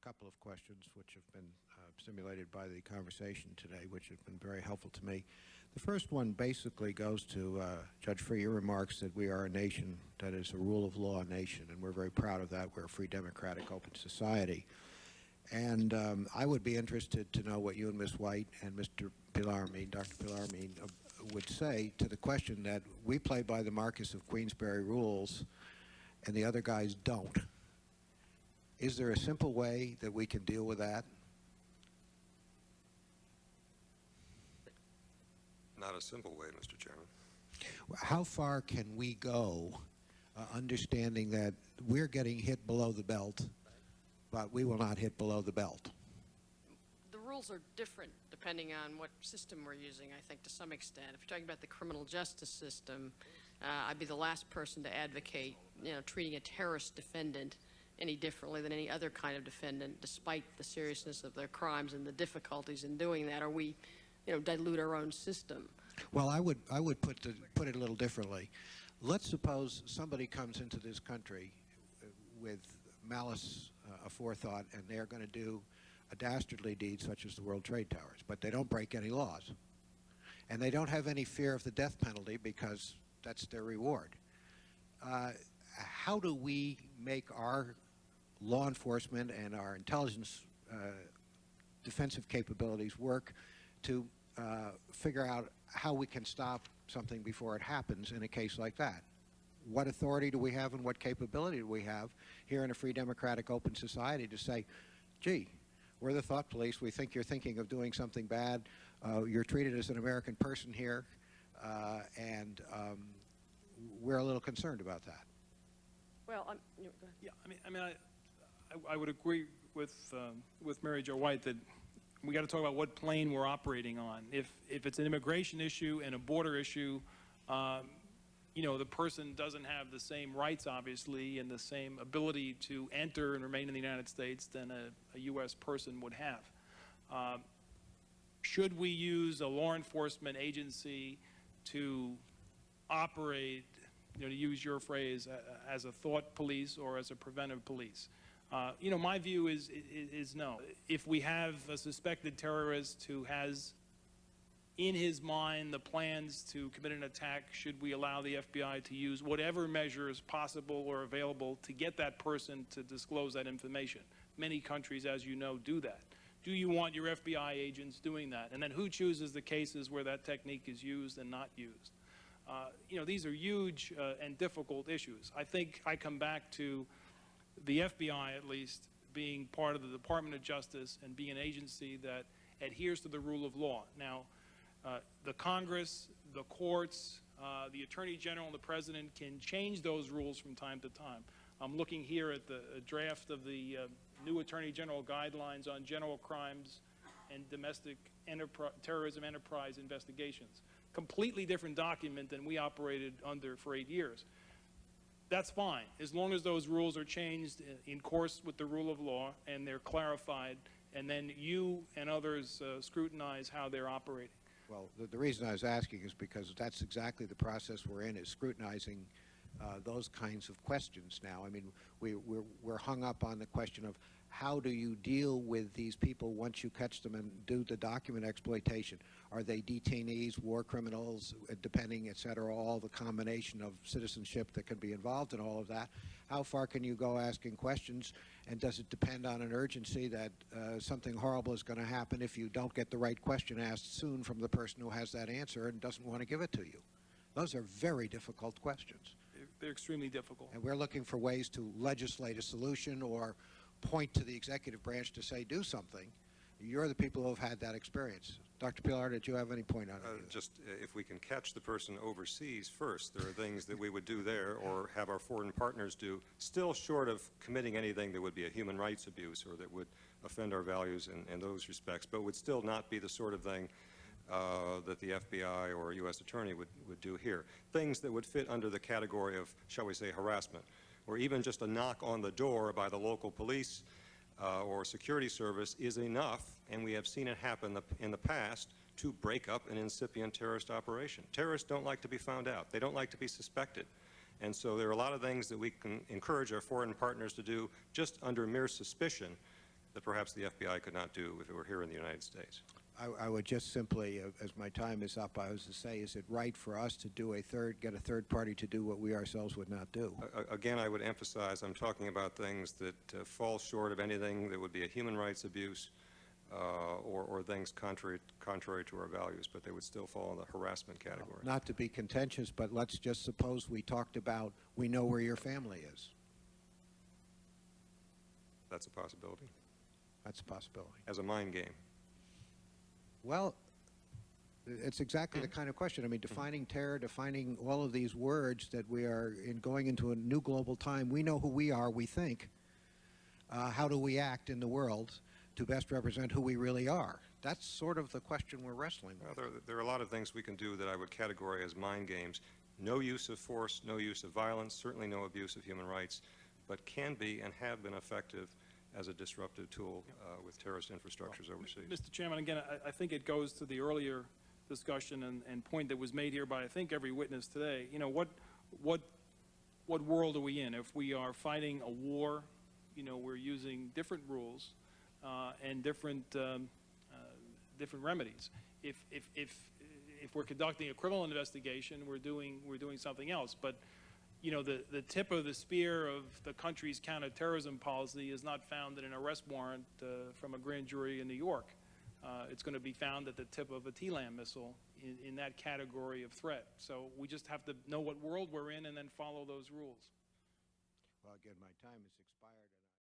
couple of questions which have been stimulated by the conversation today, which have been very helpful to me. The first one basically goes to Judge Freeh, your remarks that we are a nation that is a rule of law nation, and we're very proud of that. We're a free, democratic, open society. And I would be interested to know what you and Ms. White and Mr. Bellarmine, Dr. Bellarmine, would say to the question that we play by the Marquis of Queensberry rules and the other guys don't. Is there a simple way that we can deal with that? Not a simple way, Mr. Chairman. How far can we go, understanding that we're getting hit below the belt, but we will not hit below the belt? The rules are different depending on what system we're using, I think, to some extent. If you're talking about the criminal justice system, I'd be the last person to advocate, treating a terrorist defendant any differently than any other kind of defendant, despite the seriousness of their crimes and the difficulties in doing that, or we, dilute our own system. Well, I would put it a little differently. Let's suppose somebody comes into this country with malice aforethought, and they're going to do a dastardly deed such as the World Trade Towers, but they don't break any laws. And they don't have any fear of the death penalty because that's their reward. How do we make our law enforcement and our intelligence defensive capabilities work to figure out how we can stop something before it happens in a case like that? What authority do we have and what capability do we have here in a free, democratic, open society to say, gee, we're the thought police, we think you're thinking of doing something bad, you're treated as an American person here, and we're a little concerned about that. Well, go ahead. Yeah, I would agree with Mary Jo White that we got to talk about what plane we're operating on. If it's an immigration issue and a border issue, the person doesn't have the same rights, obviously, and the same ability to enter and remain in the United States than a U.S. person would have. Should we use a law enforcement agency to operate, to use your phrase, as a thought police or as a preventive police? My view is no. If we have a suspected terrorist who has in his mind the plans to commit an attack, should we allow the FBI to use whatever measures possible or available to get that person to disclose that information? Many countries, as you know, do that. Do you want your FBI agents doing that? And then who chooses the cases where that technique is used and not used? These are huge and difficult issues. I think I come back to the FBI, at least, being part of the Department of Justice and being an agency that adheres to the rule of law. Now, the Congress, the courts, the Attorney General, and the President can change those rules from time to time. I'm looking here at the draft of the new Attorney General guidelines on general crimes and domestic terrorism enterprise investigations. Completely different document than we operated under for 8 years. That's fine, as long as those rules are changed in course with the rule of law and they're clarified, and then you and others scrutinize how they're operating. Well, the reason I was asking is because that's exactly the process we're in, is scrutinizing those kinds of questions now. I mean, we're hung up on the question of how do you deal with these people once you catch them and do the document exploitation? Are they detainees, war criminals, depending, et cetera, all the combination of citizenship that can be involved in all of that? How far can you go asking questions, and does it depend on an urgency that something horrible is going to happen if you don't get the right question asked soon from the person who has that answer and doesn't want to give it to you? Those are very difficult questions. They're extremely difficult. And we're looking for ways to legislate a solution or point to the executive branch to say, do something. You're the people who have had that experience. Dr. Pilar, did you have any point on it? Just if we can catch the person overseas first, there are things that we would do there or have our foreign partners do, still short of committing anything that would be a human rights abuse or that would offend our values in those respects, but would still not be the sort of thing that the FBI or a U.S. attorney would do here. Things that would fit under the category of, shall we say, harassment, or even just a knock on the door by the local police or security service is enough, and we have seen it happen in the past, to break up an incipient terrorist operation. Terrorists don't like to be found out. They don't like to be suspected. And so there are a lot of things that we can encourage our foreign partners to do just under mere suspicion that perhaps the FBI could not do if it were here in the United States. I would just simply, as my time is up, I was to say, is it right for us to do get a third party to do what we ourselves would not do? Again, I would emphasize I'm talking about things that fall short of anything that would be a human rights abuse or things contrary to our values, but they would still fall in the harassment category. Not to be contentious, but let's just suppose we talked about, we know where your family is. That's a possibility. That's a possibility. As a mind game. Well, it's exactly the kind of question. I mean, defining terror, defining all of these words that we are going into a new global time. We know who we are, we think. How do we act in the world to best represent who we really are? That's sort of the question we're wrestling with. Well, there are a lot of things we can do that I would categorize as mind games. No use of force, no use of violence, certainly no abuse of human rights, but can be and have been effective as a disruptive tool with terrorist infrastructures overseas. Mr. Chairman, again, I think it goes to the earlier discussion and point that was made here by, I think, every witness today. You know, what world are we in? If we are fighting a war, you know, we're using different rules and different remedies. If we're conducting a criminal investigation, we're doing something else. But you know, the tip of the spear of the country's counterterrorism policy is not found in an arrest warrant from a grand jury in New York. It's going to be found at the tip of a TLAM missile in that category of threat. So we just have to know what world we're in and then follow those rules. Well, again, my time has expired.